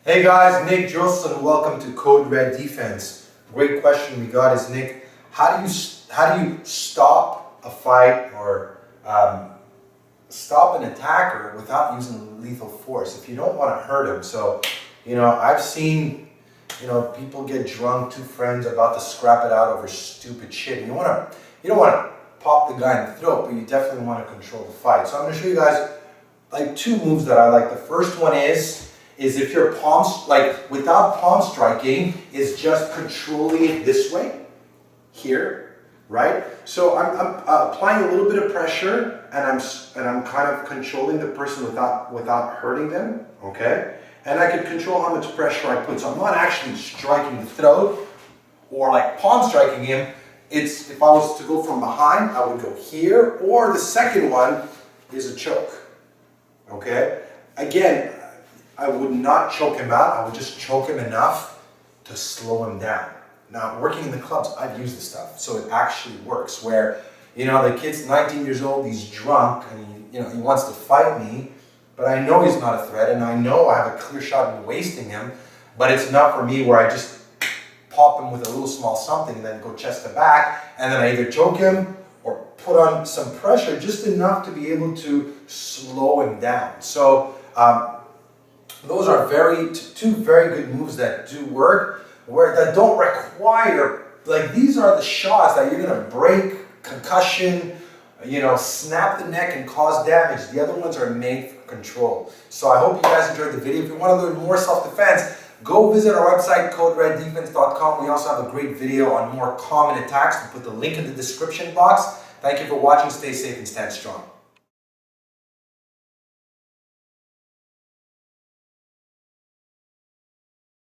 Hey guys, Nick Josselin, welcome to Code Red Defense. Great question we got is, Nick, how do you stop a fight or stop an attacker without using lethal force if you don't want to hurt him? So, I've seen, people get drunk, two friends about to scrap it out over stupid shit. You don't want to pop the guy in the throat, but you definitely want to control the fight. So I'm going to show you guys like two moves that I like. The first one is if your without palm striking, is just controlling it this way, here, right? So I'm applying a little bit of pressure, and I'm kind of controlling the person without hurting them, okay? And I can control how much pressure I put. So I'm not actually striking the throat or like palm striking him. It's, if I was to go from behind, I would go here, or the second one is a choke, okay? Again, I would not choke him out. I would just choke him enough to slow him down. Now, working in the clubs, I've used this stuff, so it actually works. Where, the kid's 19 years old, he's drunk, and he wants to fight me, but I know he's not a threat, and I know I have a clear shot at wasting him, but it's enough for me where I just pop him with a little small something, and then go chest to back, and then I either choke him or put on some pressure, just enough to be able to slow him down. So, those are two very good moves that do work, that don't require, these are the shots that you're going to break, concussion, snap the neck and cause damage. The other ones are made for control. So I hope you guys enjoyed the video. If you want to learn more self-defense, go visit our website, codereddefense.com. We also have a great video on more common attacks. We'll put the link in the description box. Thank you for watching. Stay safe and stand strong.